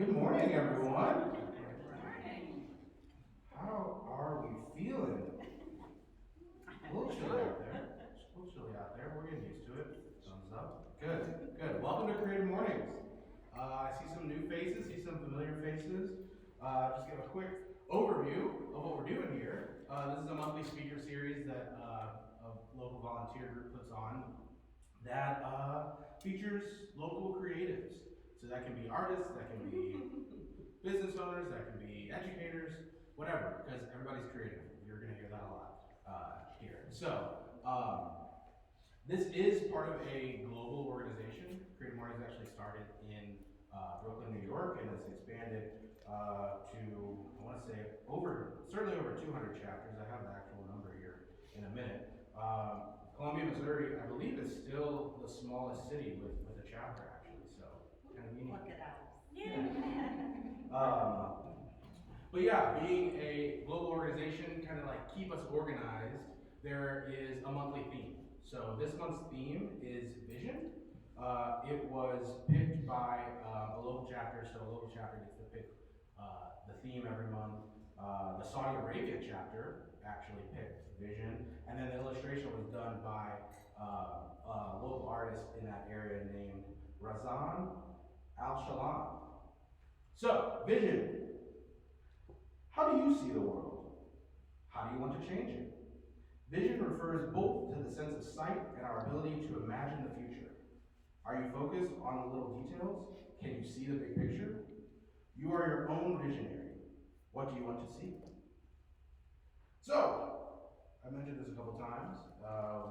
Good morning, everyone. How are we feeling? A little chilly out there. A little chilly out there. We're getting used to it. Thumbs up. Good, good. Welcome to Creative Mornings. I see some new faces, see some familiar faces. Just give a quick overview of what we're doing here. This is a monthly speaker series that a local volunteer group puts on that features local creatives. So that can be artists, that can be business owners, that can be educators, whatever, because everybody's creative. You're going to hear that a lot here. So this is part of a global organization. Creative Mornings actually started in Brooklyn, New York, and has expanded to, I want to say, certainly over 200 chapters. I have the actual number here in a minute. Columbia, Missouri, I believe, is still the smallest city with a chapter, actually. So kind of unique. Look at us. Yeah. But yeah, being a global organization, kind of like keep us organized, there is a monthly theme. So this month's theme is vision. It was picked by a local chapter, so a local chapter gets to pick the theme every month. The Saudi Arabia chapter actually picked vision, and then the illustration was done by a local artist in that area named Razan Al-Shalam. So, vision. How do you see the world? How do you want to change it? Vision refers both to the sense of sight and our ability to imagine the future. Are you focused on the little details? Can you see the big picture? You are your own visionary. What do you want to see? So, I mentioned this a couple times.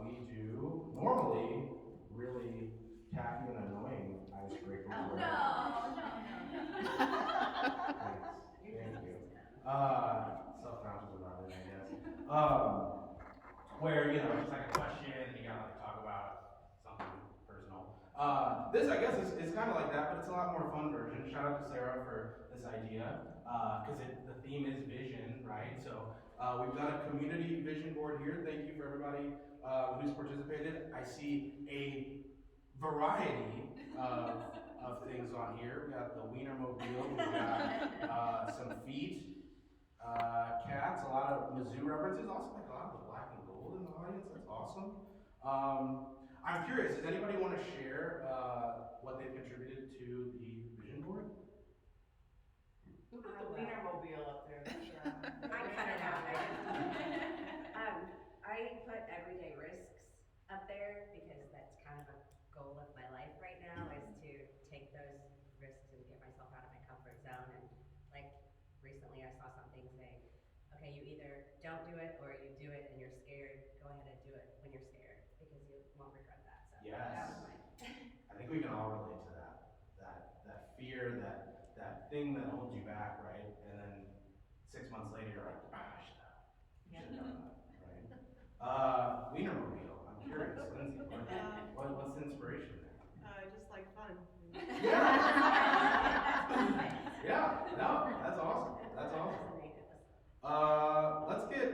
We do normally really tacky and annoying icebreakers. No. Thank you. Self-conscious about it, I guess. Where, just like a question, and you gotta talk about something personal. This, I guess, is kind of like that, but it's a lot more fun version. Shout out to Sarah for this idea, because the theme is vision, right? So we've got a community vision board here. Thank you for everybody who's participated. I see a variety of things on here. We got the Wienermobile, we got some feet, cats, a lot of Mizzou references, also like a lot of the black and gold in the audience. That's awesome. I'm curious, does anybody want to share what they've contributed to the vision board? Who put the Wienermobile up there? I cut it out. I put everyday risks up there because that's kind of a goal of my life right now, is to take those risks and get myself out of my comfort zone. And like recently I saw something saying, okay, you either don't do it or you do it and you're scared. Go ahead and do it when you're scared, because you won't regret that. So Yes. that was mine. I think we can all relate to that. That fear, that thing that holds you back, right? And then 6 months later, you're like, I should have done that, right? Wienermobile, I'm curious. Lindsay, what's the inspiration there? Just like fun. Yeah, no, that's awesome. That's awesome.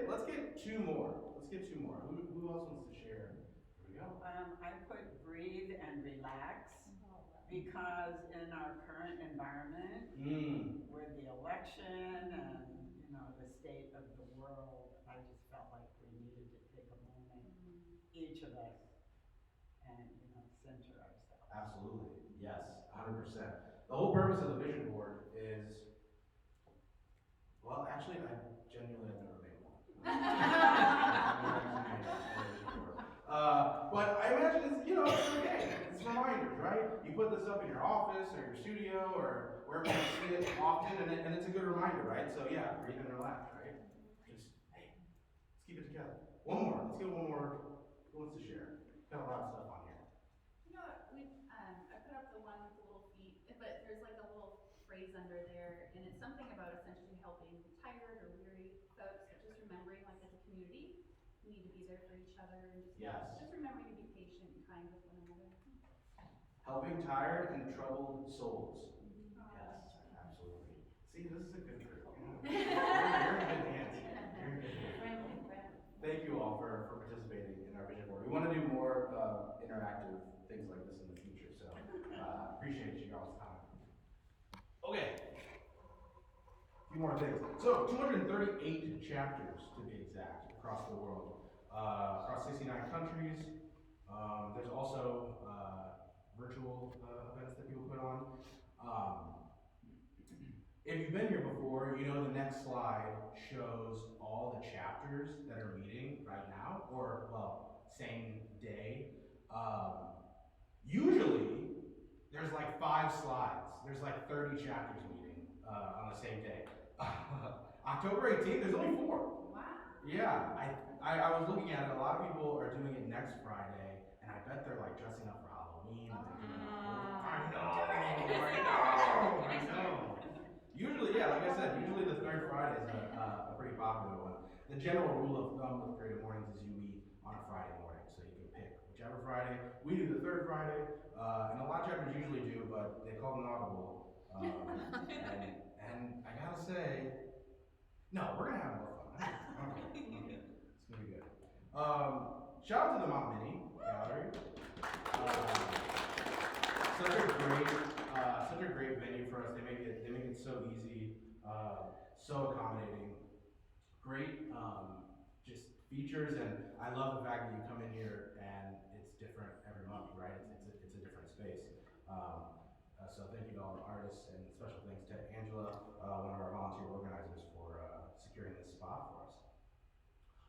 Let's get two more. Let's get two more. Who else wants to share? Here we go. I put breathe and relax, because in our current environment, with the election and the state of the world, I just felt like we needed to take a moment, each of us, and center ourselves. Absolutely, yes, 100%. The whole purpose of the vision board is, well, actually, I genuinely have never made one. But I imagine it's okay. It's reminders, right? You put this up in your office or your studio or wherever you see it often, and it's a good reminder, right? So yeah, breathe and relax, right? Just, hey, let's keep it together. One more. Let's get one more. Who wants to share? Got a lot of stuff on here. I put up the one with the little feet, but there's like a little phrase under there, and it's something about essentially helping tired or weary folks, but just remembering, like, as a community, we need to be there for each other, and just remembering to be patient and kind with one another. Helping tired and troubled souls. Yes, absolutely. See, this is a good group. You're in good hands. You're in good hands. Thank you all for participating in our vision board. We want to do more interactive things like this in the future, so appreciate you all's time. Okay, few more things. So 238 chapters to be exact across the world, across 69 countries. There's also virtual events that people put on. If you've been here before, you know the next slide shows all the chapters that are meeting right now, or well, same day. Usually, there's like 5 slides. There's like 30 chapters meeting on the same day. October 18th, there's only 4. Wow. Yeah, I was looking at it. A lot of people are doing it next Friday, and I bet they're like dressing up for Halloween. And they're doing I know. Usually, yeah, like I said, usually the third Friday is a pretty popular one. The general rule of thumb with Creative Mornings is you meet on a Friday morning, so you can pick whichever Friday. We do the third Friday, and a lot of chapters usually do, but they call them an audible. And I gotta say, no, we're gonna have more fun. Okay. It's gonna be good. Shout out to the Mount Mini Gallery. Such a great venue for us. They make it so easy, so accommodating. Great, just features, and I love the fact that you come in here and it's different every month, right? It's a different space. So thank you to all the artists, and special thanks to Angela, one of our volunteer organizers, for securing this spot for us.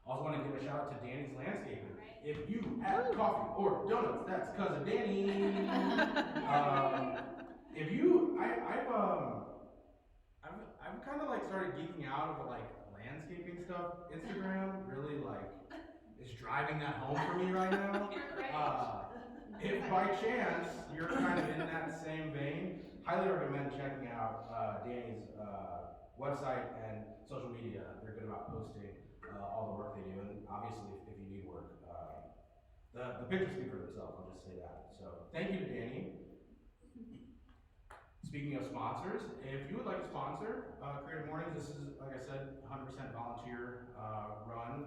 Also want to give a shout out to Danny's Landscaping. If you have coffee or donuts, that's because of Danny. If you, I've kind of like started geeking out over like landscaping stuff. Instagram really like is driving that home for me right now. If by chance you're kind of in that same vein, highly recommend checking out Danny's website and social media. They're good about posting all the work they do, and obviously if you need work, the pictures speak for themselves, I'll just say that. So thank you to Danny. Speaking of sponsors, if you would like to sponsor Creative Mornings, this is, like I said, 100% volunteer run.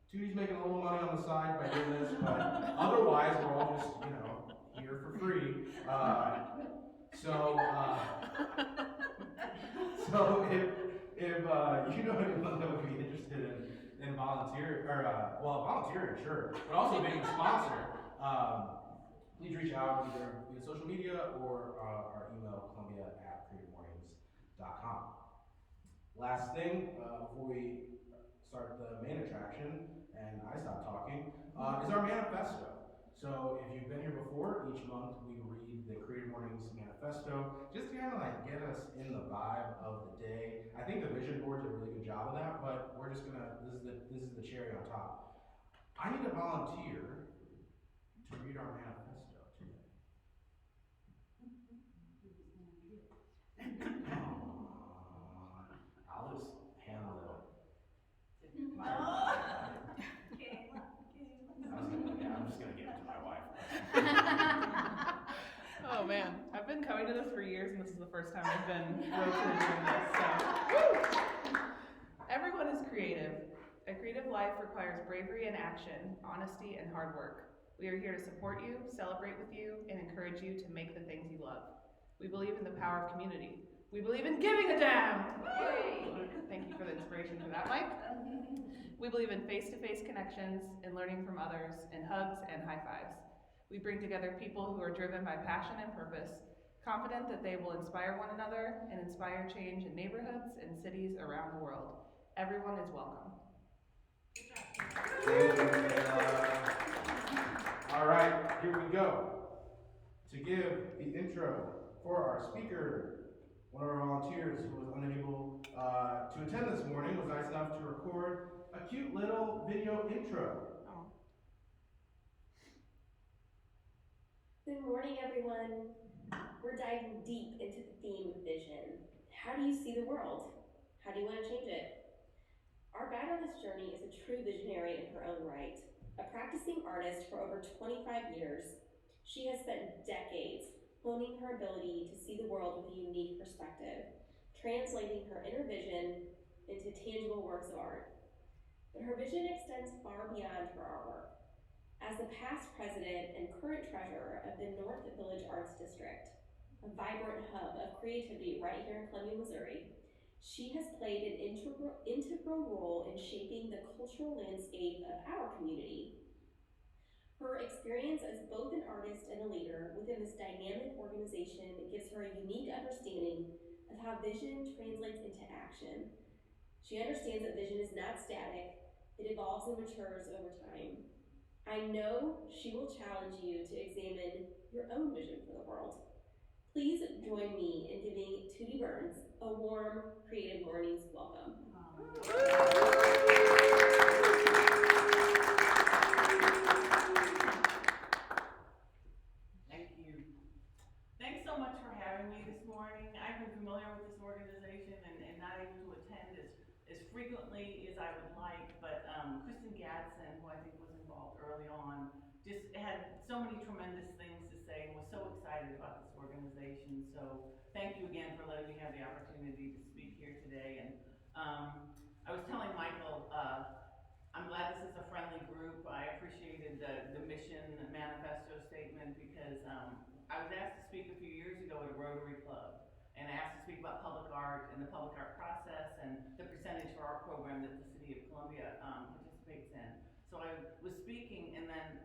Tootie's making a little money on the side by doing this, but otherwise we're all just, here for free. So if you know anyone that would be interested in volunteering, or volunteering, sure, but also being a sponsor, please reach out either via social media or our email, columbia@creativemornings.com. Last thing, before we start the main attraction and I stop talking, is our manifesto. So if you've been here before, each month we read the Creative Mornings manifesto, just to kind of like get us in the vibe of the day. I think the vision board did a really good job of that, but we're just gonna, this is the cherry on top. I need a volunteer to read our manifesto today. I'll just handle it. I'm just gonna give it to my wife. Oh man, I've been coming to this for years, and this is the first time I've been rotating doing this. So, everyone is creative. A creative life requires bravery and action, honesty and hard work. We are here to support you, celebrate with you, and encourage you to make the things you love. We believe in the power of community. We believe in giving a damn! Yay! Thank you for the inspiration for that, Mike. We believe in face-to-face connections, in learning from others, in hugs and high fives. We bring together people who are driven by passion and purpose, confident that they will inspire one another and inspire change in neighborhoods and cities around the world. Everyone is welcome. All right, here we go. To give the intro for our speaker, one of our volunteers who was unable to attend this morning was nice enough to record a cute little video intro. Oh. Good morning, everyone. We're diving deep into the theme of vision. How do you see the world? How do you want to change it? Our guide on this journey is a true visionary in her own right. A practicing artist for over 25 years, she has spent decades honing her ability to see the world with a unique perspective, translating her inner vision into tangible works of art. But her vision extends far beyond her artwork. As the past president and current treasurer of the North Village Arts District, a vibrant hub of creativity right here in Columbia, Missouri, She has played an integral role in shaping the cultural landscape of our community. Her experience as both an artist and a leader within this dynamic organization gives her a unique understanding of how vision translates into action. She understands that vision is not static, it evolves and matures over time. I know she will challenge you to examine your own vision for the world. Please join me in giving Tootie Burns a warm Creative Mornings welcome. Thank you. Thanks so much for having me this morning. I've been familiar with this organization and not able to attend as frequently as I would like, but Kristen Gadsden, who I think was involved early on, just had so many tremendous things to say and was so excited about this organization. So thank you again for letting me have the opportunity to speak here today. And I was telling Michael, I'm glad this is a friendly group. I appreciated the mission manifesto statement because I was asked to speak a few years ago at a Rotary Club, and I asked to speak about public art and the public art process and the percentage for art program that the City of Columbia participates in. So I was speaking, and then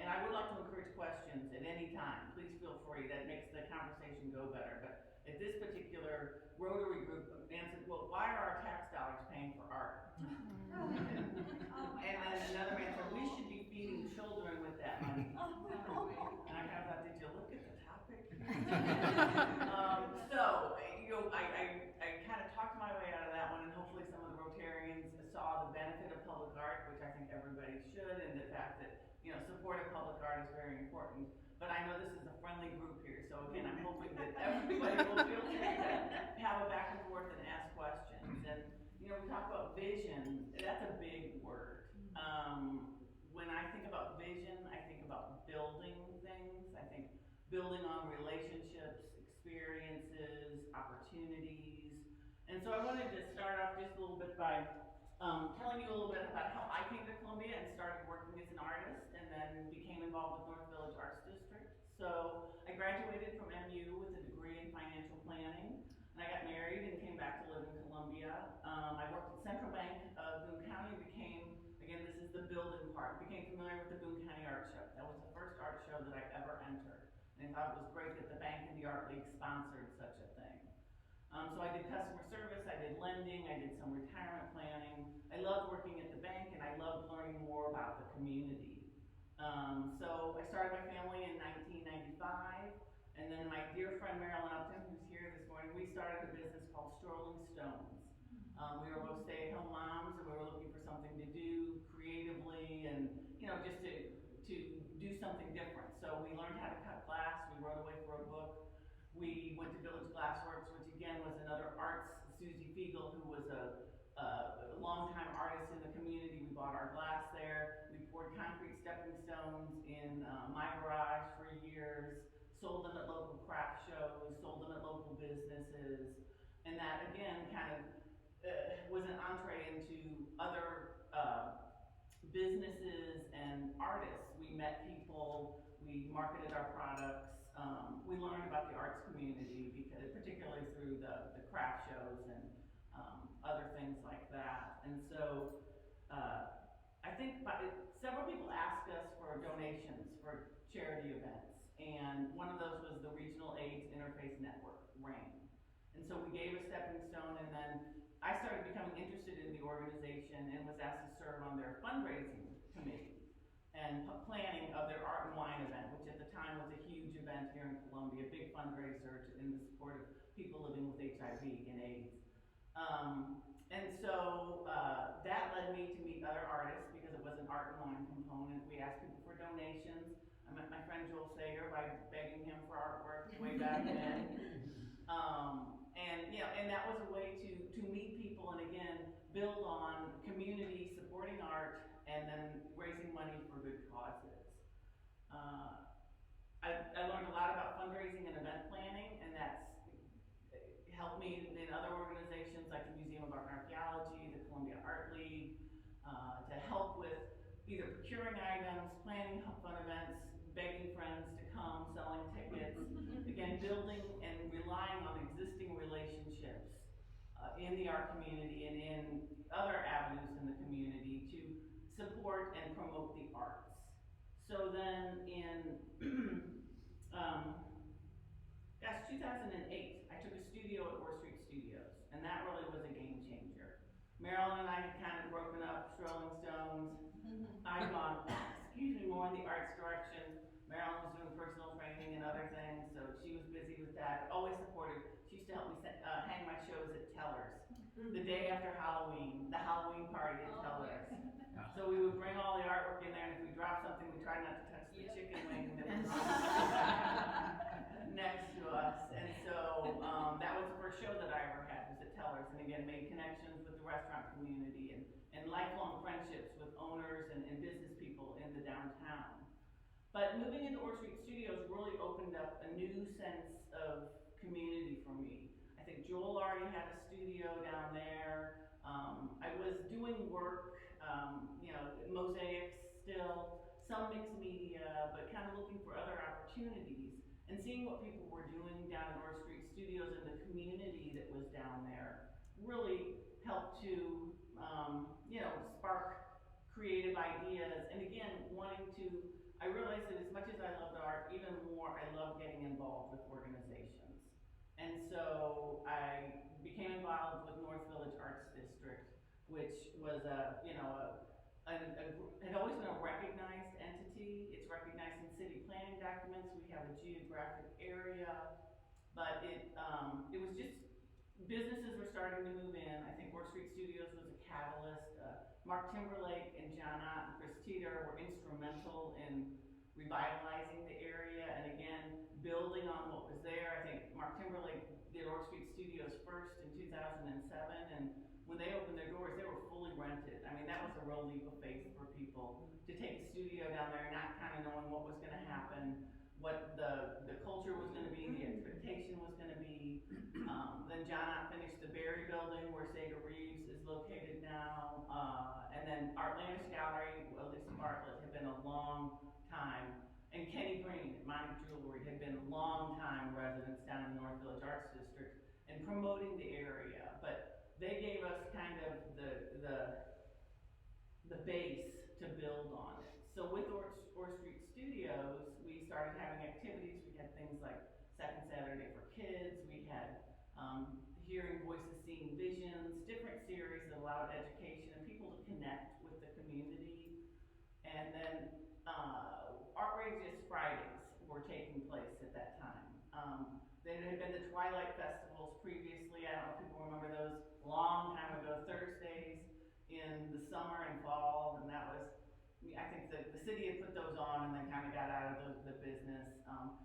and I would like to encourage questions at any time. Please feel free. That makes the conversation go better. But at this particular Rotary group answered, well, why are our tax dollars paying for art? And then another man said, we should be feeding children with that money. And I kind of thought, did you look at the topic? So, you know, I kind of talked my way out of that one, and hopefully some of the Rotarians saw the benefit of public art, which I think everybody should, and the fact that, you know, support of public art is very important. But I know this is a friendly group here, so again, I'm hoping that everybody will feel free to have a back and forth and ask questions. And, you know, we talk about vision, that's a big word. When I think about vision, I think about building things. I think building on relationships, experiences, opportunities. And so I wanted to start off just a little bit by telling you a little bit about how I came to Columbia and started working as an artist, and then became involved with North Village Arts District. So I graduated from MU with a degree in financial planning, and I got married and came back to live in Columbia. I worked at Central Bank of Boone County, became, again, this is the building part, became familiar with the Boone County Art Show. That was the first art show that I ever entered. And I thought it was great that the bank and the Art League sponsored such a thing. So I did customer service, I did lending, I did some retirement planning. I loved working at the bank, and I loved learning more about the community. So I started my family in 1995, and then my dear friend Marilyn Upton, who's here this morning, we started a business called Strolling Stones. We were both stay-at-home moms, and we were looking for something to do creatively, and you know, just to do something different. So we learned how to cut glass. We wrote away for a book. We went to Village Glassworks, which again was another arts. Susie Fiegel, who was a longtime artist in the community, we bought our glass there. We poured concrete stepping stones in my garage for years. Sold them at local craft shows. Sold them at local businesses, and that again kind of was an entree into other businesses and artists. We met people, we marketed our products, we learned about the arts community, because particularly through the craft shows and other things like that. And so I think several people asked us for donations for charity events, and one of those was the Regional AIDS Interfaith Network, RAIN. And so we gave a stepping stone, and then I started becoming interested in the organization and was asked to serve on their fundraising committee and planning of their Art and Wine event, which at the time was a huge event here in Columbia, a big fundraiser in the support of people living with HIV and AIDS. And so that led me to meet other artists, because it was an Art and Wine component. We asked people for donations. I met my friend Joel Sager by begging him for artwork way back then. And you know, and that was a way to meet people, and again, build on community, supporting art, and then raising money for good causes. I learned a lot about fundraising and event planning, and that's helped me in other organizations like the Museum of Art and Archaeology, the Columbia Art League, to help with either procuring items, planning fun events, begging friends to come, selling tickets, again, building and relying on existing relationships in the art community and in other avenues in the community to support and promote the arts. So then in, 2008, I took a studio at Orr Street Studios, and that really was a game changer. Marilyn and I had kind of broken up, Rolling Stones. I'd gone, more in the arts direction. Marilyn was doing personal training and other things, so she was busy with that, but always supported. She used to help me hang my shows at Tellers. The day after Halloween, the Halloween party at Tellers. So we would bring all the artwork in there, and if we dropped something, we tried not to touch the chicken wing that was next to us. And so that was the first show that I ever had, was at Tellers, and again, made connections with the restaurant community and lifelong friendships with owners and business people in the downtown. But moving into Orr Street Studios really opened up a new sense of community for me. I think Joel already had a studio down there. I was doing work, mosaics still, some mixed media, but kind of looking for other opportunities. And seeing what people were doing down at Orr Street Studios and the community that was down there really helped to, spark creative ideas. And again, I realized that as much as I loved art, even more I love getting involved with organizations. And so I became involved with North Village Arts District, which was had always been a recognized entity. It's recognized in city planning documents. We have a geographic area, but it was just, businesses were starting to move in. I think Orr Street Studios was a catalyst. Mark Timberlake and John Ott and Chris Teeter were instrumental in revitalizing the area and again, building on what was there. I think Mark Timberlake did Orr Street Studios first in 2007, and when they opened their doors, they were fully rented. I mean, that was a real leap of faith for people to take a studio down there, not kind of knowing what was going to happen, what the culture was going to be, the expectation was going to be. Then John Ott finished the Berry building where Sega Reeves is located now, and then Artlandish Gallery, well, Lisa Bartlett had been a long time, and Kenny Green at Monty Jewelry had been long time residents down in the North Village Arts District and promoting the area, but they gave us kind of the base to build on it. So with Orr Street Studios, we started having activities. We had things like Second Saturday for Kids. We had Hearing Voices, Seeing Visions, different series that allowed education and people to connect with the community. And then Outrageous Fridays were taking place at that time. There had been the Twilight Festivals previously. I don't know if people remember those, long time ago, Thursdays in the summer and fall, and that was, I think the city had put those on and then kind of got out of the business.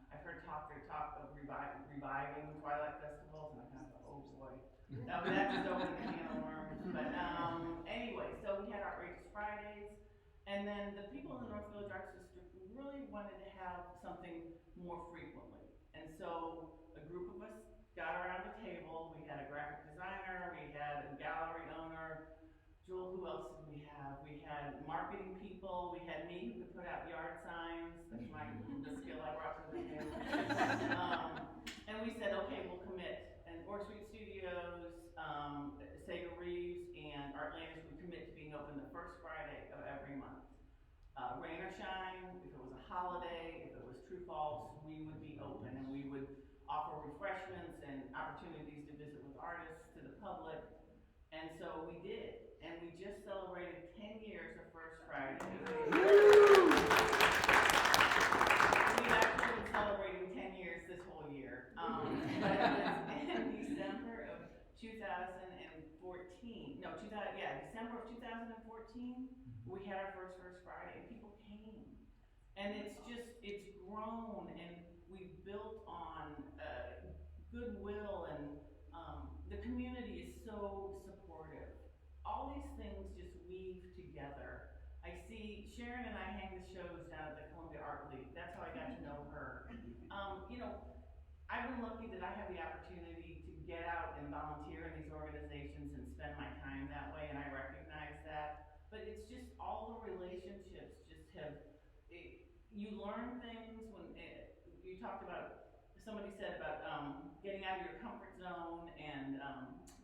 I've heard talk of reviving Twilight Festivals, and I kind of thought, oh boy, that just opened a can of worms. But anyway, so we had Outrageous Fridays, and then the people in the North Village Arts District really wanted to have something more frequently. And so a group of us got around the table. We had a graphic designer, we had a gallery owner. Joel, who else did we have? We had marketing people. We had me who could put out yard signs. That's the skill I brought to the table. And we said, okay, we'll commit. And Orr Street Studios, Sega Reeves, and Artlandish would commit to being open the first Friday of every month. Rain or shine, if it was a holiday, if it was true false, we would be open and we would offer refreshments and opportunities to visit with artists to the public. And so we did. And we just celebrated 10 years of First Friday. We've actually been celebrating 10 years this whole year. But it was in December of 2014. December of 2014, we had our first Friday, and people came. And it's grown, and we've built on goodwill, and the community is so supportive. All these things just weave together. I see Sharon and I hang the shows down at the Columbia Art League. That's how I got to know her. I've been lucky that I have the opportunity to get out and volunteer in these organizations and spend my time that way, and I recognize that. But it's just all the relationships just you learn things when you talked about, somebody said about getting out of your comfort zone and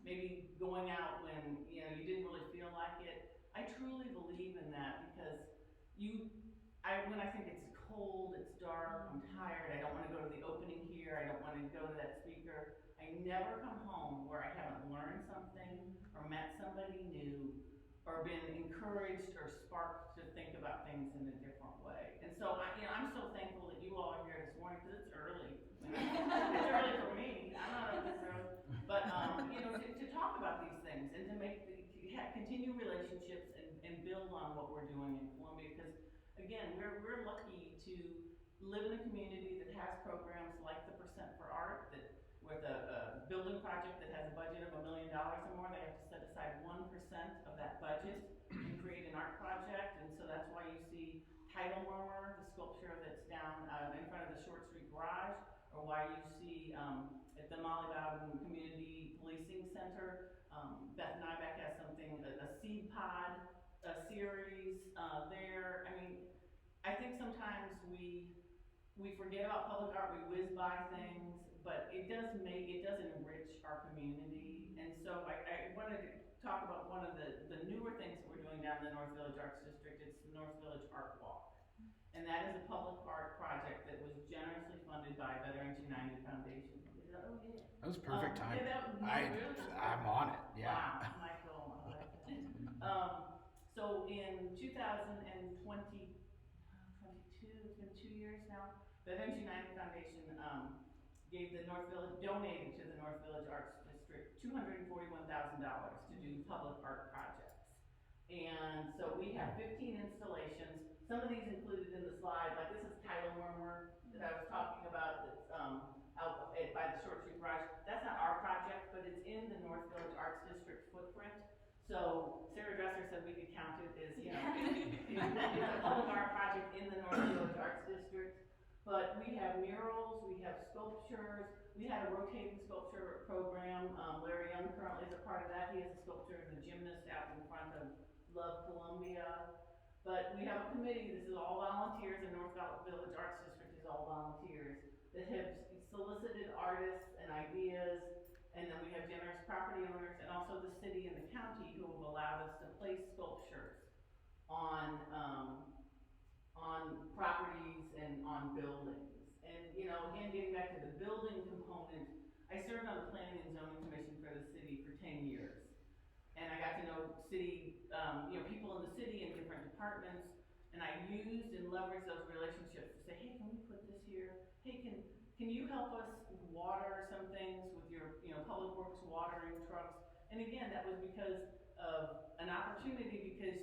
maybe going out when, you know, you didn't really feel like it. I truly believe in that because when I think it's cold, it's dark, I'm tired, I don't wanna go to the opening here, I don't wanna go to that speaker, I never come home where I haven't learned something or met somebody new or been encouraged or sparked to think about things in a different way. And so I'm so thankful that you all are here this morning because it's early. It's early for me, I'm not up this early. But, to talk about these things and to continue relationships and build on what we're doing in Columbia, because again, we're lucky to live in a community that has programs like the Percent for Art, that with a building project that has a budget of $1 million or more, they have to set aside 1% of that budget and create an art project. And so that's why you see Tidal Murmur, the sculpture that's down in front of the Short Street Garage, or why you see at the Molly Bowden Community Policing Center, Beth Nybeck has something, a seed pod series there. I mean, I think sometimes we forget about public art, we whiz by things, but it does enrich our community. And so I wanted to talk about one of the newer things that we're doing down in the North Village Arts District. It's the North Village Art Walk. And that is a public art project that was generously funded by Veterans United Foundation. Oh, yeah. That was perfect time. Really? I'm on it, yeah. Wow, Michael, I like that. So in 2022, it's been 2 years now, the Veterans United Foundation donated to the North Village Arts District $241,000 to do public art projects. And so we have 15 installations. Some of these included in the slide, like this is Tidal Murmur that I was talking about, that's out by the Short Street Garage. That's not our project, but it's in the North Village Arts District footprint. So Sarah Dresser said we could count it as, it's a public art project in the North Village Arts District. But we have murals, we have sculptures, we had a rotating sculpture program. Larry Young currently is a part of that. He has a sculpture of the gymnast out in front of Love Columbia. But we have a committee, this is all volunteers, and North Village Arts District is all volunteers, that have solicited artists and ideas, and then we have generous property owners, and also the city and the county who have allowed us to place sculptures on properties and on buildings. And, again, getting back to the building component, I served on the Planning and Zoning Commission for the city for 10 years. And I got to know city, people in the city and different departments, and I used and leveraged those relationships to say, hey, can we put this here? Hey, can you help us water some things with your, public works watering trucks? And again, that was because of an opportunity, because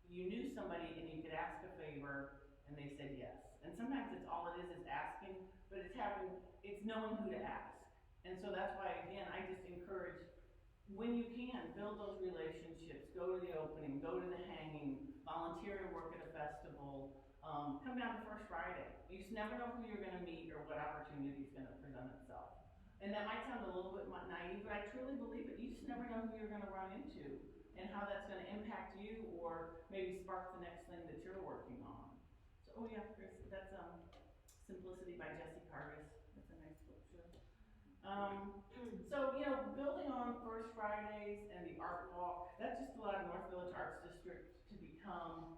you knew somebody and you could ask a favor and they said yes. And sometimes it's all it is asking, but it's knowing who to ask. And so that's why, again, I just encourage, when you can, build those relationships, go to the opening, go to the hanging, volunteer to work at a festival, come down to First Friday. You just never know who you're gonna meet or what opportunity is gonna present itself. And that might sound a little bit naive, but I truly believe it. You just never know who you're gonna run into and how that's gonna impact you or maybe spark the next thing that you're working on. So, Chris, that's Simplicity by Jesse Cargus. That's a nice sculpture. So, building on First Fridays and the Art Walk, that just allowed North Village Arts District to become,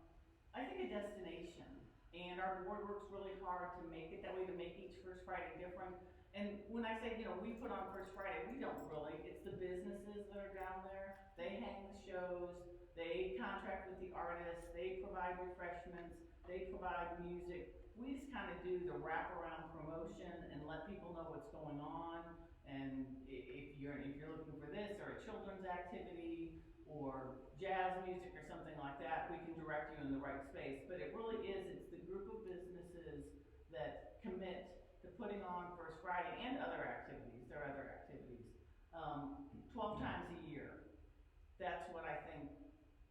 I think, a destination. And our board works really hard to make it that way, to make each First Friday different. And when I say, we put on First Friday, we don't really. It's the businesses that are down there. They hang the shows, they contract with the artists, they provide refreshments, they provide music. We just kind of do the wraparound promotion and let people know what's going on. And if you're looking for this or a children's activity or jazz music or something like that, we can direct you in the right space. But it really is, it's the group of businesses that commit to putting on First Friday and other activities. There are other activities, 12 times a year. That's what I think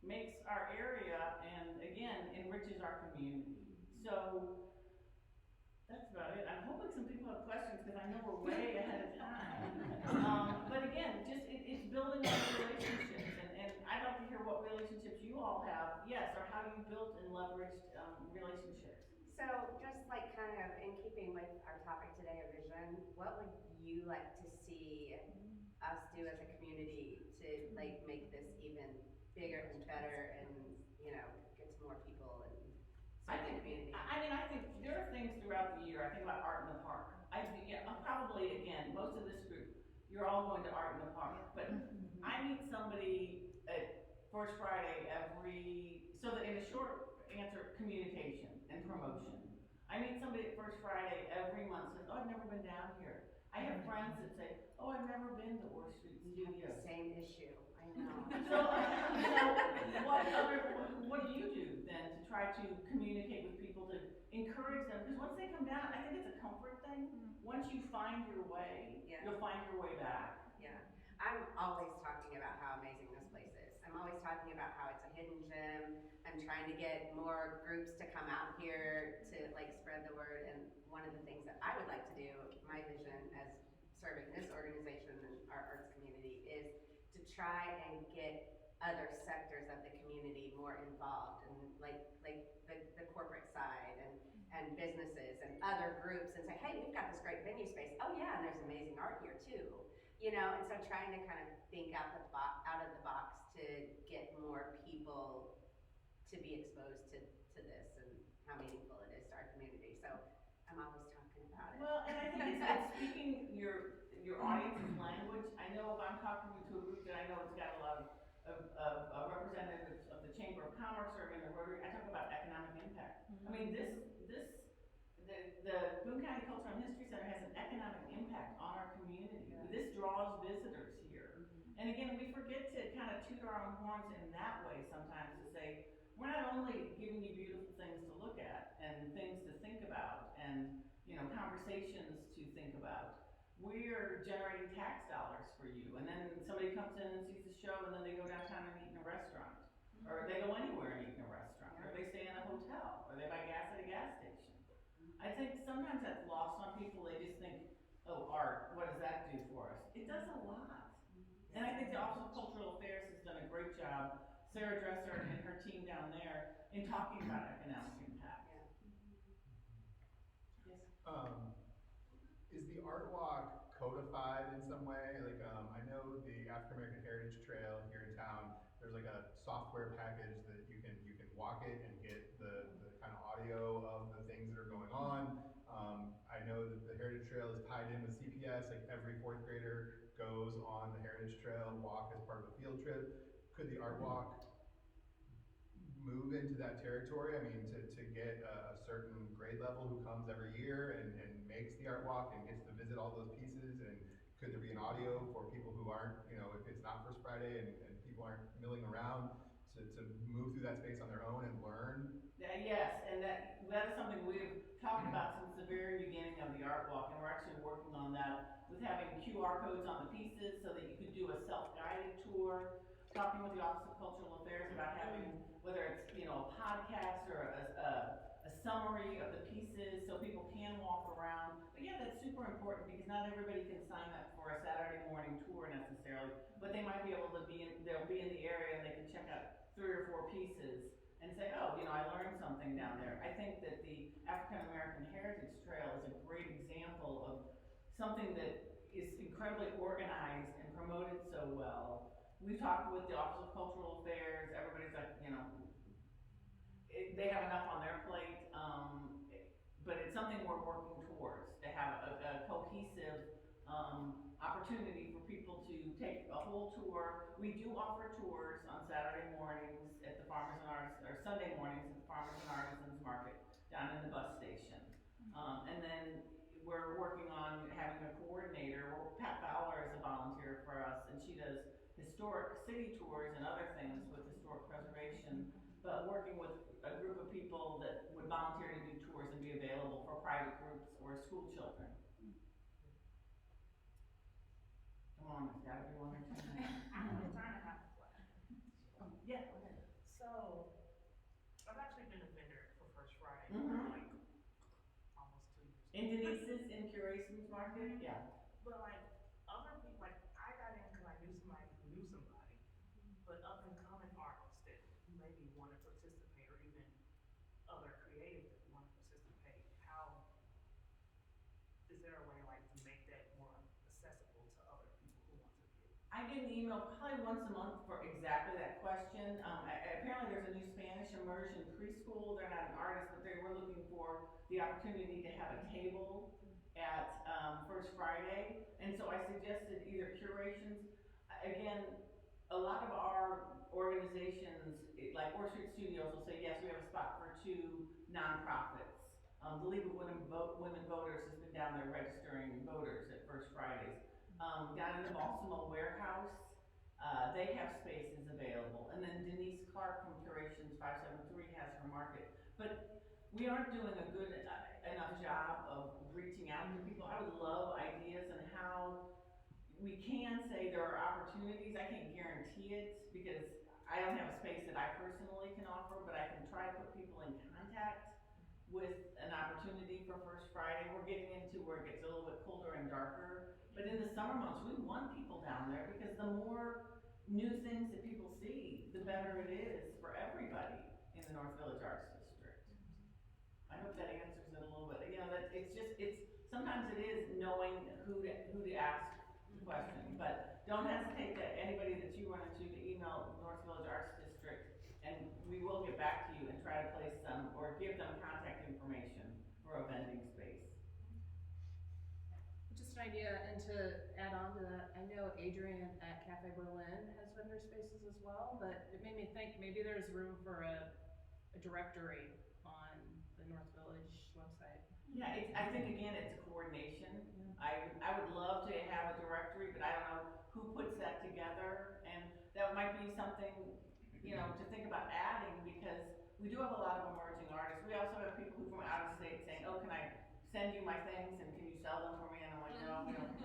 makes our area, and again, enriches our community. So that's about it. I'm hoping some people have questions because I know we're way ahead of time. But again, it's building on relationships, and I'd like to hear what relationships you all have, yes, or how you built and leveraged relationships. So just like kind of in keeping with our topic today, a vision, what would you like to see us do as a community like make this even bigger and better and, you know, get to more people and I serve the think, community. I think there are things throughout the year. I think about Art in the Park. Probably, again, most of this group, you're all going to Art in the Park, but I meet somebody at First Friday so that in a short answer, communication and promotion. I meet somebody at First Friday every month, says, oh, I've never been down here. I have friends that say, oh, I've never been to Orr Street We have the Studios. same issue, I know. So what do you do then to try to communicate with people to encourage them? Because once they come down, I think it's a comfort thing. Once you find your way, Yeah. you'll find your way back. Yeah, I'm always talking about how amazing this place is. I'm always talking about how it's a hidden gem. I'm trying to get more groups to come out here to like spread the word. And one of the things that I would like to do, my vision as serving this organization and our arts community, is to try and get other sectors of the community more involved, and like the corporate side and businesses and other groups, and say, hey, we've got this great venue space. Oh yeah, and there's amazing art here too. You know, and so trying to kind of think out of the box to get more people to be exposed to this and how meaningful it is to our community. So I'm always talking about it. Well, and I think it's speaking your audience's language. I know if I'm talking to a group that I know has got a lot of representatives of the Chamber of Commerce or in the Rotary, I talk about economic impact. I mean, the Boone County Cultural and History Center has an economic impact on our community. Yeah. This draws visitors here. And again, we forget to kind of toot our own horns in that way sometimes, to say, we're not only giving you beautiful things to look at and things to think about and, you know, conversations to think about. We're generating tax dollars for you. And then somebody comes in and sees the show and then they go downtown and eat in a restaurant. Or they go anywhere and eat in a restaurant. Or they stay in a hotel. Or they buy gas at a gas station. I think sometimes that's lost on people. They just think, oh, art, what does that do for us? It does a lot. And I think the Office of Cultural Affairs has done a great job, Sarah Dresser and her team down there, in talking about economic impact. Yeah. Yes. Is the art walk codified in some way? Like, I know the African American Heritage Trail here in town, there's like a software package that you can walk it and get the kind of audio of the things that are going on. I know that the Heritage Trail is tied in with CPS, like every fourth grader goes on the Heritage Trail walk as part of a field trip. Could the art walk move into that territory? I mean, to get a certain grade level who comes every year and makes the art walk and gets to visit all those pieces, and could there be an audio for people who aren't, you know, if it's not First Friday and people aren't milling around, to move through that space on their own and learn? Yes, and that is something we've talked about since the very beginning of the art walk, and we're actually working on that with having QR codes on the pieces so that you could do a self-guided tour, talking with the Office of Cultural Affairs about having, whether it's, you know, a podcast or a summary of the pieces so people can walk around. But yeah, that's super important because not everybody can sign up for a Saturday morning tour necessarily, but they might be able to they'll be in the area and they can check out 3 or 4 pieces and say, oh, you know, I learned something down there. I think that the African American Heritage Trail is a great example of something that is incredibly organized and promoted so well. We've talked with the Office of Cultural Affairs, everybody's like, you know, they have enough on their plate, but it's something we're working towards, to have a cohesive opportunity for people to take a whole tour. We do offer tours on Saturday mornings at the Farmers and Artisans, or Sunday mornings at the Farmers and Artisans Market down in the bus station. And then we're working on having a coordinator. Pat Fowler is a volunteer for us, and she does historic city tours and other things with historic preservation, but working with a group of people that would volunteer to do tours and be available for private groups or school children. Come on, there's gotta be one or two. I'm trying to have a plan. Yeah, go ahead. So, I've actually been a vendor for First Friday for Mhm. like almost 2 years. In Denise's in Curations Market, yeah. But like other people, like I got in because I knew somebody who knew somebody. But up and coming artists that maybe want to participate, or even other creatives that want to participate, how is there a way like to make that more accessible to other people who want to get? I do, get an email probably once a month for exactly that question. Apparently there's a new Spanish immersion preschool. They're not an artist, but they were looking for the opportunity to have a table at First Friday. And so I suggested either curations. Again, a lot of our organizations, like Orchard Street Studios, will say, yes, we have a spot for 2 nonprofits. The League of Women Voters has been down there registering voters at First Fridays. Down in the Baltimore warehouse, they have spaces available. And then Denise Clark from Curations 573 has her market. But we aren't doing a good enough job of reaching out to people. I would love ideas on how we can say there are opportunities. I can't guarantee it because I don't have a space that I personally can offer, but I can try to put people in contact with an opportunity for First Friday. We're getting into where it gets a little bit colder and darker, but in the summer months, we want people down there because the more new things that people see, the better it is for everybody in the North Village Arts District. I hope that answers it a little bit. You know, that it's sometimes it is knowing who to ask the question, but don't hesitate to anybody that you run into to email North Village Arts District, and we will get back to you and try to place them or give them contact information for a vending space. Just an idea, and to add on to that, I know Adrian at Cafe Berlin has vendor spaces as well, but it made me think maybe there's room for a directory on the North Village website. Yeah, I think again, it's coordination. I would love to have a directory, but I don't know who puts that together, and that might be something, you know, to think about adding, because we do have a lot of emerging artists. We also have people who from out of state saying, oh, can I send you my things and can you sell them for me? And I'm like, no, we don't.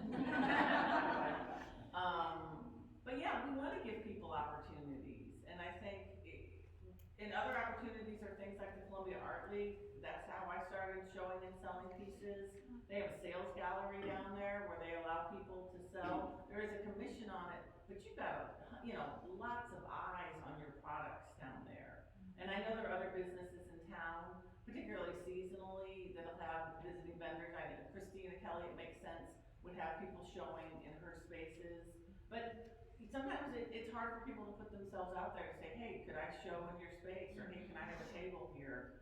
But yeah, we want to give people opportunities, and I think in other opportunities are things like the Columbia Art League. That's how I started showing and selling pieces. They have a sales gallery down there where they allow people to sell. There is a commission on it, but you've got, you know, lots of eyes on your products down there. And I know there are other businesses in town, particularly seasonally, that'll have visiting vendors. I know Christina Kelly, it makes sense, would have people showing in her spaces. But sometimes it's hard for people to put themselves out there to say, hey, could I show in your space? Or hey, can I have a table here?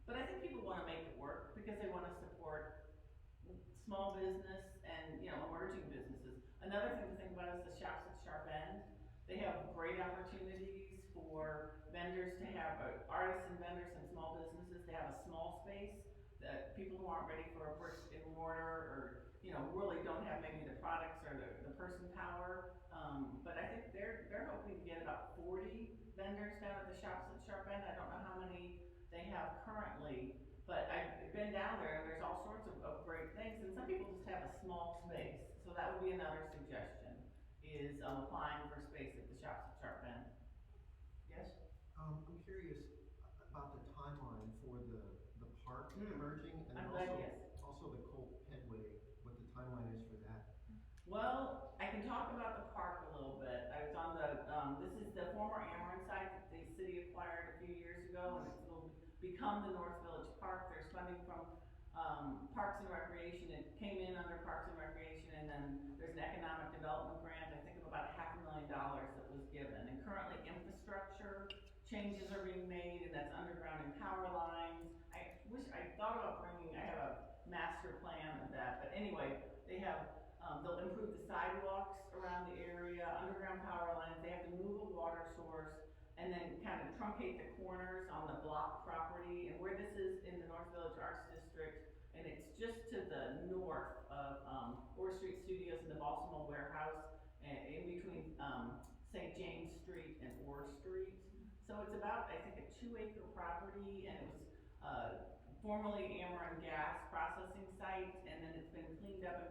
But I think people want to make it work because they want to support small business and, you know, emerging businesses. Another thing to think about is the shops at Sharp End. They have great opportunities for vendors to have, artists and vendors and small businesses to have a small space that people who aren't ready for a brick and mortar or, you know, really don't have maybe the products or the person power. But I think they're hoping to get about 40 vendors down at the shops at Sharp End. I don't know how many they have currently, but I've been down there and there's all sorts of great things, and some people just have a small space. So that would be another suggestion, is applying for space at the shops at Sharp End. Yes? I'm curious about the timeline for the park emerging, and I'm then glad, yes. also the Colt Headway, what the timeline is for that. Well, I can talk about the park a little bit. I was on the, this is the former Ameren site that the city acquired a few years ago, and it will become the North Village Park. There's funding from Parks and Recreation. It came in under Parks and Recreation, and then there's an economic development grant, I think of about $500,000 that was given. And currently infrastructure changes are being made, and that's underground and power lines. I wish, I thought about bringing, I have a master plan of that, but anyway, they have, they'll improve the sidewalks around the area, underground power lines. They have to move a water source, and then kind of truncate the corners on the block property. And where this is in the North Village Arts District, and it's just to the north of Orchard Street Studios and the Baltimore warehouse, and in between St. James Street and Orr Street. So it's about, I think, a 2-acre property, and it was formerly Ameren gas processing site, and then it's been cleaned up and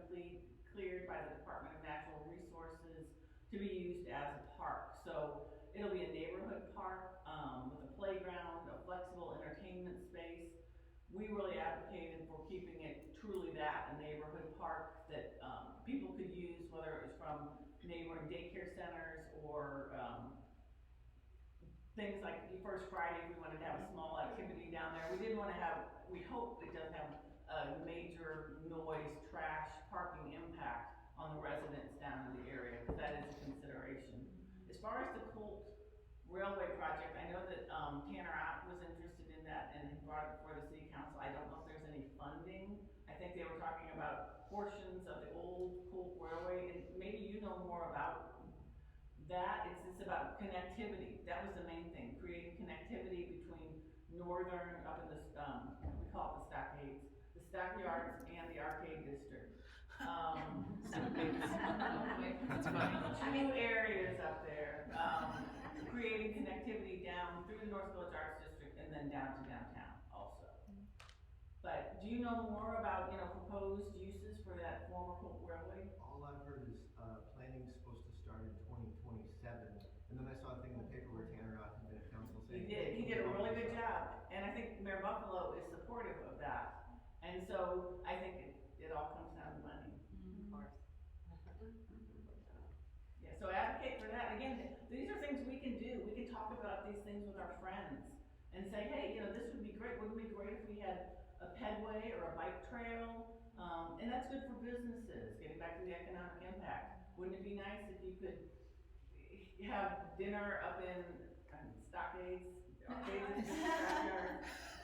cleared by the Department of Natural Resources to be used as a park. So it'll be a neighborhood park with a playground, a flexible entertainment space. We really advocated for keeping it truly that, a neighborhood park that people could use, whether it was from neighboring daycare centers or things like First Friday, we wanted to have a small activity down there. We didn't want to have, we hope it doesn't have a major noise, trash, parking impact on the residents down in the area, because that is northern, up in this, we call it the Stockades, the Stockyards and the Arcade District. That's funny. Two areas up there, creating connectivity down through the North Village Arts District and then down to downtown also. But do you know more about, proposed uses for that former Colt Railway? All I've heard is, planning's supposed to start in 2027, and then I saw a thing in the paper where Tanner Ott had been at council saying. He did a really good job, and I think Mayor Buffalo is supportive of that. And so I think it all comes down to money. Of course. Yeah, so advocate for that. Again, these are things we can do. We can talk about these things with our friends and say, hey, this would be great. Wouldn't it be great if we had a pedway or a bike trail? And that's good for businesses, getting back to the economic impact. Wouldn't it be nice if you could have dinner up in Stockades, Arcades,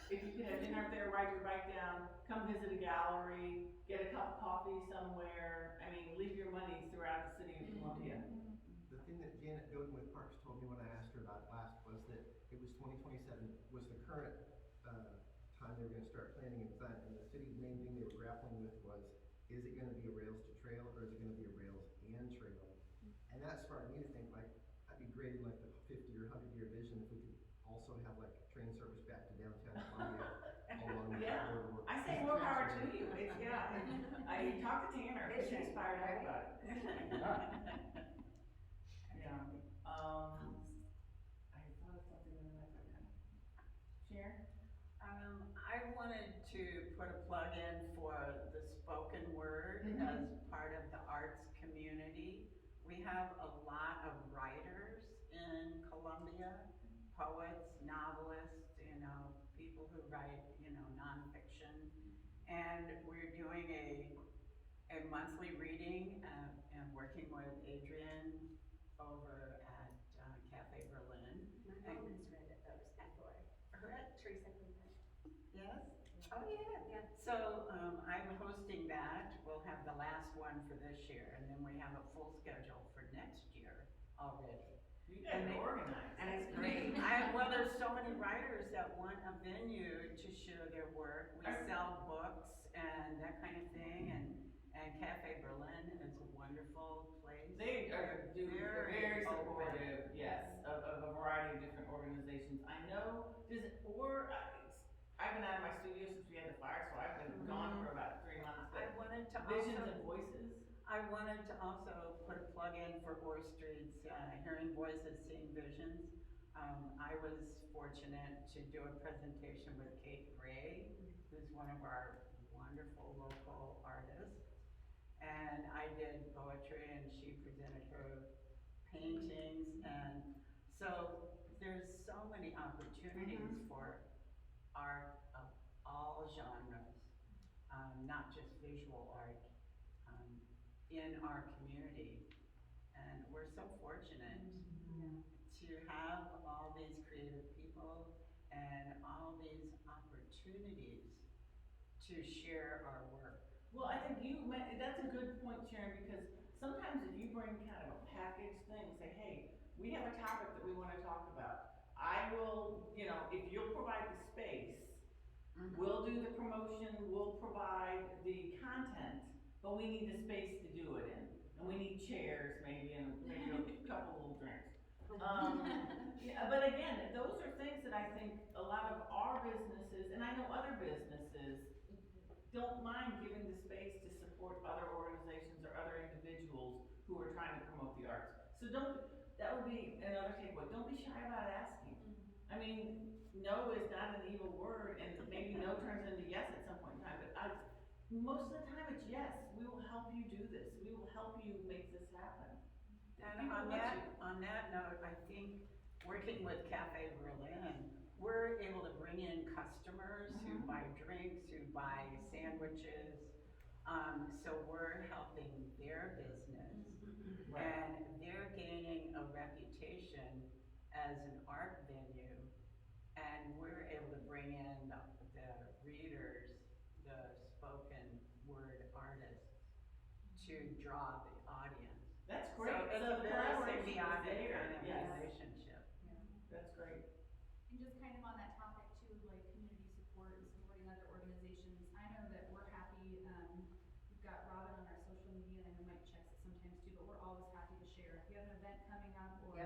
if you could have dinner up there, ride your bike down, come visit a gallery, get a cup of coffee somewhere. I mean, leave your money throughout the city of Columbia. The thing that Janet Godin with Parks told me when I asked her about it last was that it was 2027 was the current time they were going to start planning and design, and the city's main thing they were grappling with was, is it going to be a rails to trail or is it going to be a rails and trail? And that sparked me to think, like, that'd be great in like the 50 or 100-year vision if we could also have like train service back to downtown Columbia all along the corridor. I say more power to you. I talked to Tanner, because she's fired up about it. Yeah. I thought of something and then I forgot. Sharon? I wanted to put a plug in for the spoken word as part of the arts community. We have a lot of writers in Columbia, poets, novelists, people who write, nonfiction. And we're doing a monthly reading and working with Adrian over at Cafe Berlin. My mom has read it those before. Teresa Cooper. Yes? Oh, yeah. So, I'm hosting that. We'll have the last one for this year, and then we have a full schedule for next year already. You guys are organized. And it's great. Well, there's so many writers that want a venue to share their work. We sell books and that kind of thing, and Cafe Berlin is a wonderful place. They are very open. supportive, yes, of a variety of different organizations. I know, I've been out of my studio since we had the fire, so I've been gone for about 3 months. I wanted to Visions and Voices. I wanted to also put a plug in for Gore Street's Hearing Voices, Seeing Visions. I was fortunate to do a presentation with Kate Gray, who's one of our wonderful local artists. And I did poetry and she presented her paintings. And so there's so many opportunities for art of all genres, not just visual art, in our community. And we're so fortunate to have all these creative people and all these opportunities to share our work. Well, I think that's a good point, Sharon, because sometimes if you bring kind of a packaged thing, say, hey, we have a topic that we want to talk about. I will, if you'll provide the space, we'll do the promotion, we'll provide the content, but we need the space to do it in. And we need chairs maybe, and maybe a couple little drinks. But again, those are things that I think a lot of our businesses, and I know other businesses, don't mind giving the space to support other organizations or other individuals who are trying to promote the arts. So that would be another takeaway. Don't be shy about asking. I mean, no is not an evil word, and maybe no turns into yes at some point in time, but most of the time it's yes. We will help you do this. We will help you make this happen. And on that note, I think working with Cafe Berlin, we're able to bring in customers who buy drinks, who buy sandwiches. So we're helping their business. Right. And they're gaining a reputation as an art venue. And we're able to bring in the readers, the spoken word artists to draw the audience. That's great. So it's So a the very collaboration is symbiotic there. kind of Yes. relationship. That's great. And just kind of on that topic too, like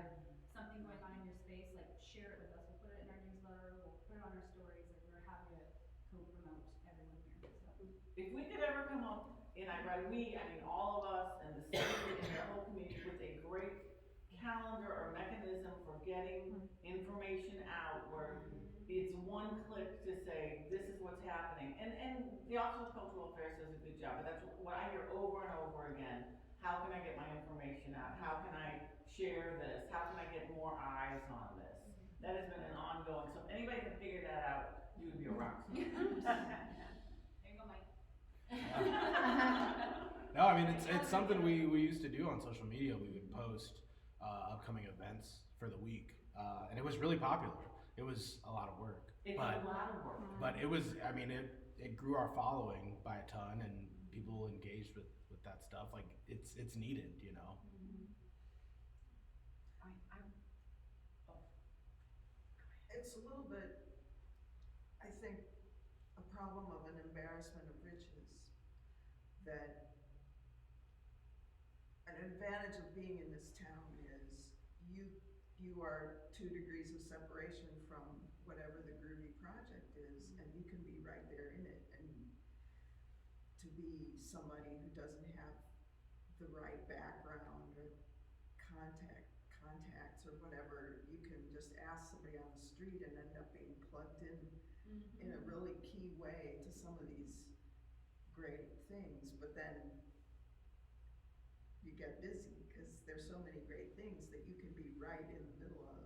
something going on in your space, like share it with us. We'll put it in our newsletter, we'll put it on our stories, like we're happy to co-promote everyone here, so. If we could ever come up, and by we, I mean all of us and the city and the whole community with a great calendar or mechanism for getting information out where it's one click to say, this is what's happening. And the Office of Cultural Affairs does a good job, but that's what I hear over and over again. How can I get my information out? How can I share this? How can I get more eyes on this? That has been an ongoing, so if anybody can figure that out, you would be a rock star. There you go, Mike. No, I mean, it's something we used to do on social media. We would post upcoming events for the week, and it was really popular. It was a lot of work. It's a lot of work. But it was, I mean, it grew our following by a ton, and people engaged with that stuff. Like, it's needed, you know? It's a little bit, I think, a problem of an embarrassment of riches, that an advantage of being in this town is you are 2 degrees of separation from whatever the groovy project is, and you can be right there in it. And to be somebody who doesn't have the right background or contacts or whatever, you can just ask somebody on the street and end up being plugged in a really key way to some of these great things. But then you get busy because there's so many great things that you can be right in the middle of.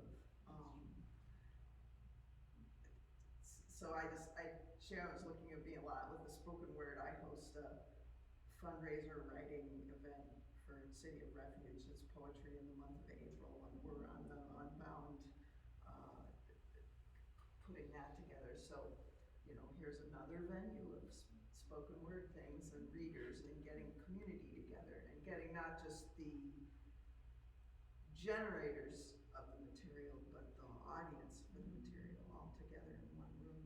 So Sharon was looking at me a lot with the spoken word. I host a fundraiser writing event for City of Refuge. It's poetry in the month of April, and we're on the Unbound putting that together. So, you know, here's another venue of spoken word things and readers, and getting community together, and getting not just the generators of the material, but the audience for the material all together in one room.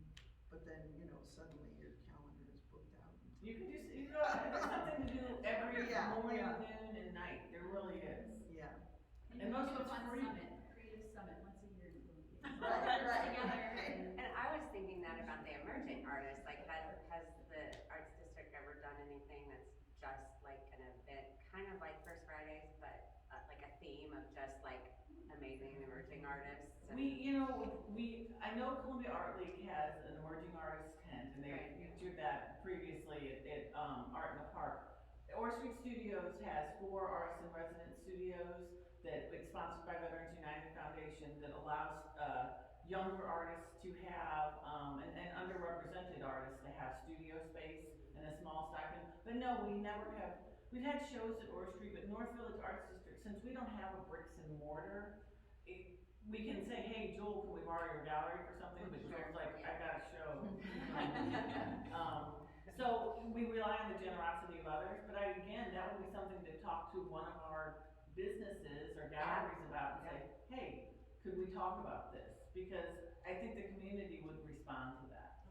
But then, you know, suddenly your calendar is booked out. You can just, you know, there's something to do every morning, noon, and night. There really is. Yeah. And most of it's free. Creative Summit once a year in Columbia. Right. Together. And I was thinking that about the emerging artists, like has the Arts District ever done anything that's just like an event, kind of like First Fridays, but like a theme of just like amazing emerging artists? I know Columbia Art League has an emerging artist tent, and they featured that previously at Art in the Park. Orr Street Studios has 4 artist in residence studios that it's sponsored by Veterans United Foundation, that allows younger artists to have and underrepresented artists to have studio space and a small stipend. But no, we never have. We've had shows at Orr Street, but North Village Arts District, since we don't have a bricks and mortar, we can say, hey, Joel, can we borrow your gallery for something? But Joel's like, I got a show. So we rely on the generosity of others, but again, that would be something to talk to one of our businesses or galleries about and say, hey, could we talk about this? Because I think the community would respond to that.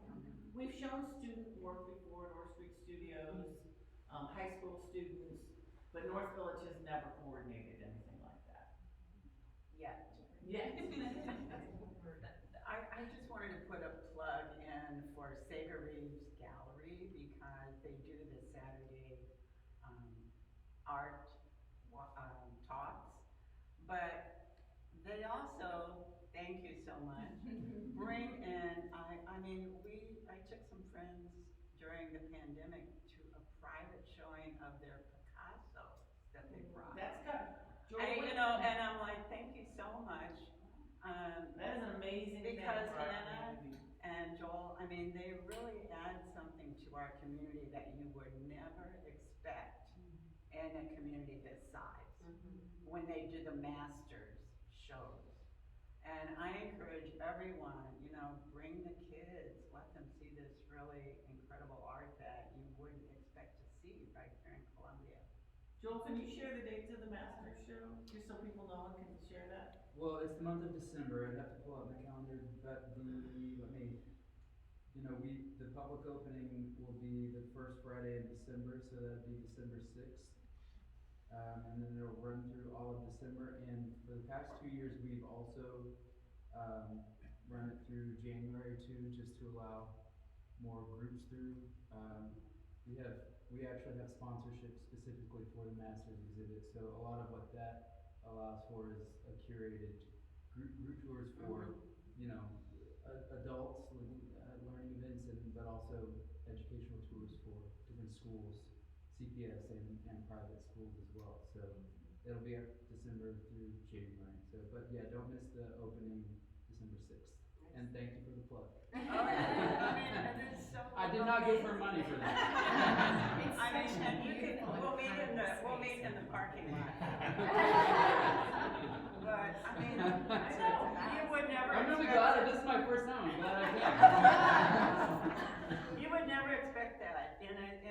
We've shown student work before at Orr Street Studios, high school students, but North Village has never coordinated anything like that. Yet. Yes. I just wanted to put a plug in for Sager Reeves Gallery, because they do the Saturday art talks, but they also, thank you so much, bring in, I took some friends during the pandemic to a private showing of their Picasso that they brought. That's good. And I'm like, thank you so much. That is an amazing thing because for our Hannah community. and Joel, they really add something to our community that you would never expect in a community this size when they do the masters shows. And I encourage everyone, bring the kids, let them see this really incredible art that you wouldn't expect to see right here in Columbia. Joel, can you share the dates of the Masters show, just so people know and can share that? Well, it's the month of December. I'd have to pull out my calendar, but the public opening will be the first Friday in December, so that'd be December 6th. And then it'll run through all of of December, and for the past 2 years, we've also run it through January too, just to allow more groups through. We actually have sponsorship specifically for the Masters exhibit, so a lot of what that allows for is a curated group tours for, you know, adults, learning events, but also educational tours for different schools, CPS and private schools as well. So it'll be up December through January. So, but yeah, don't miss the opening December 6th. And thank you for the plug. Oh, I mean, and it's so. I did not get her money for that. I mean, and you can, we'll meet in the parking lot. But, I mean, you would never. I'm really glad this is my first time. I'm glad I came. You would never expect that in a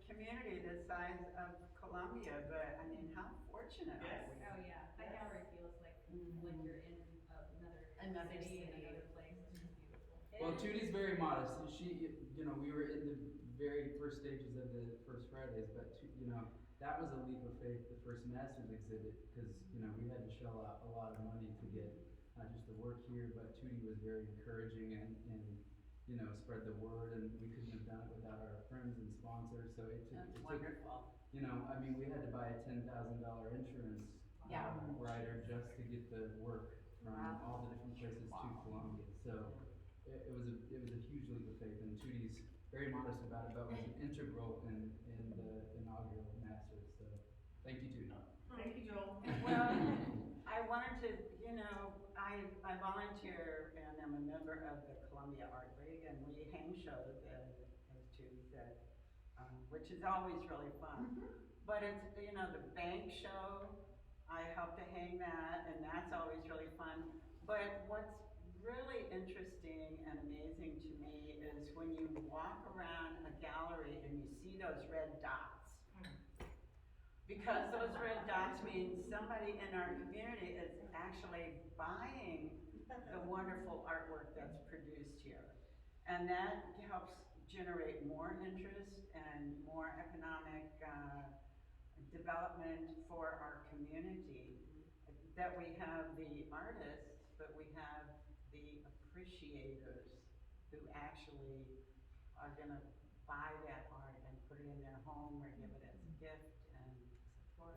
community the size of Columbia, but I mean, how fortunate are we? Oh, yeah, the gallery feels like you're in another city, another place, it's just beautiful. Well, Tootie's very modest. She, you know, we were in the very first stages of the first Fridays, but you know, that was a leap of faith, the first Masters exhibit, because you know we had to shell out a lot of money to get not just the work here, but Tootie was very encouraging and you know, spread the word, and we couldn't have done it without our friends and sponsors. So it took, Wonderful. you know, I mean, we had to buy a $10,000 insurance rider just to get the work from all the different places to Columbia. So it was a huge leap of faith, and Tootie's very modest about it, but was integral in the inaugural Masters. So thank you, Tootie. Thank you, Joel. Well, I wanted to, you know, I volunteer and I'm a member of the Columbia Art League, and we hang shows, as Tootie said, which is always really fun. But it's, you know, the bank show, I help to hang that, and that's always really fun. But what's really interesting and amazing to me is when you walk around a gallery and you see those red dots. Because those red dots mean somebody in our community is actually buying the wonderful artwork that's produced here. And that helps generate more interest and more economic development for our community. That we have the artists, but we have the appreciators who actually are gonna buy that art and put it in their home or give it as a gift. And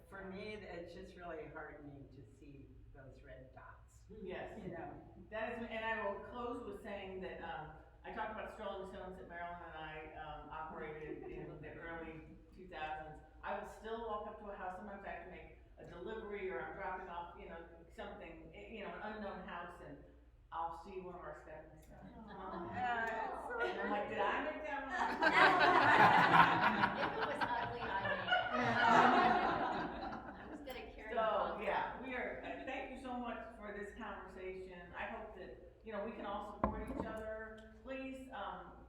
for me, it's just really heartening to see those red dots. Yes. You know. That is, and I will close with saying that I talked about Strolling Stones that Marilyn and I operated in the early 2000s. I will still walk up to a house, sometimes I have to make a delivery or I'm dropping off, you know, something, you know, an unknown house, and I'll see one of our Stephanie stones. And I'm like, did I make that one? If it was ugly, I made it. I was gonna carry it on. So, yeah, we are, thank you so much for this conversation. I hope that, you know, we can all support each other. Please,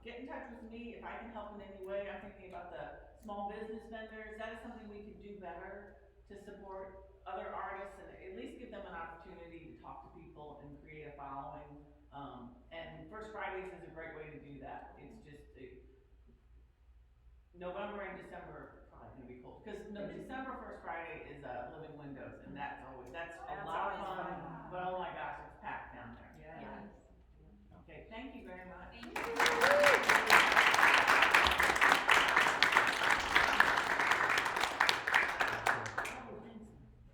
get in touch with me if I can help in any way. I'm thinking about the small business vendors. That is something we could do better to support other artists and at least give them an opportunity to talk to people and create a following. And First Fridays is a great way to do that. It's just November and December are probably gonna be cold, because December First Friday is Living Windows, and that's a lot of fun. But oh my gosh, it's packed down there. Yes. Okay, thank you very much. Thank you.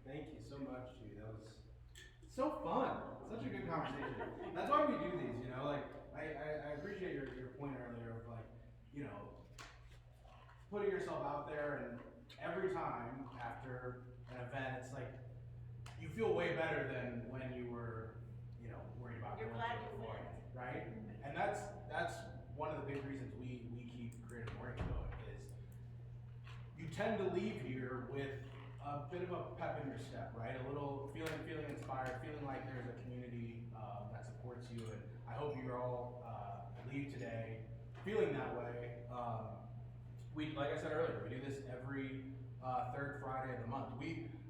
Thank you so much, Judy. That was so fun. Such a good conversation. That's why we do these, you know, like, I appreciate your point earlier of like, you know, putting yourself out there, and every time after an event, it's like, you feel way better than when you were, you know, worried about You're going glad to you the went. right? And that's one of the big reasons we keep Creative Mornings going, is you tend to leave here with a bit of a pep in your step, right? A little feeling inspired, feeling like there's a community that supports you, and I hope you all leave today feeling that way. Like I said earlier, we do this every third Friday of the month.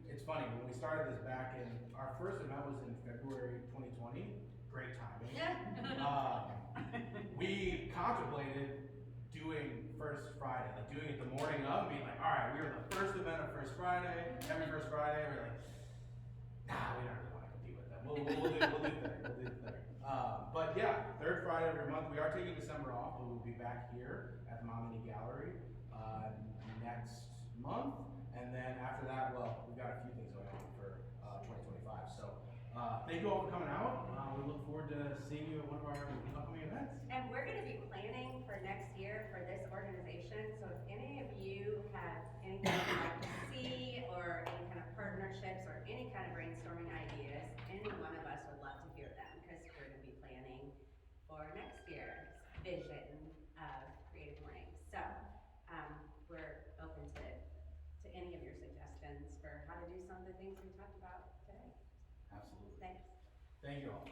It's funny, when we started this back in, our first event was in February 2020, great timing. We contemplated doing First Friday, like doing it the morning of, being like, all right, we were the first event of First Friday, every First Friday, we're like, We'll do the thing. But yeah, third Friday of every month. We are taking December off, but we'll be back here at the Mom Mini Gallery next month. And then after that, well, we've got a few things going on for 2025. So thank you all for coming out. We look forward to seeing you at one of our upcoming events. And we're gonna be planning for next year for this organization, so if any of you have anything you'd like to see, or any kind of partnerships, or any kind of brainstorming ideas, any one of us would love to hear them, because we're gonna be planning for next year's vision of Creative Mornings. So, we're open to any of your suggestions for how to do some of the things we talked about today. Absolutely. Thanks. Thank you all.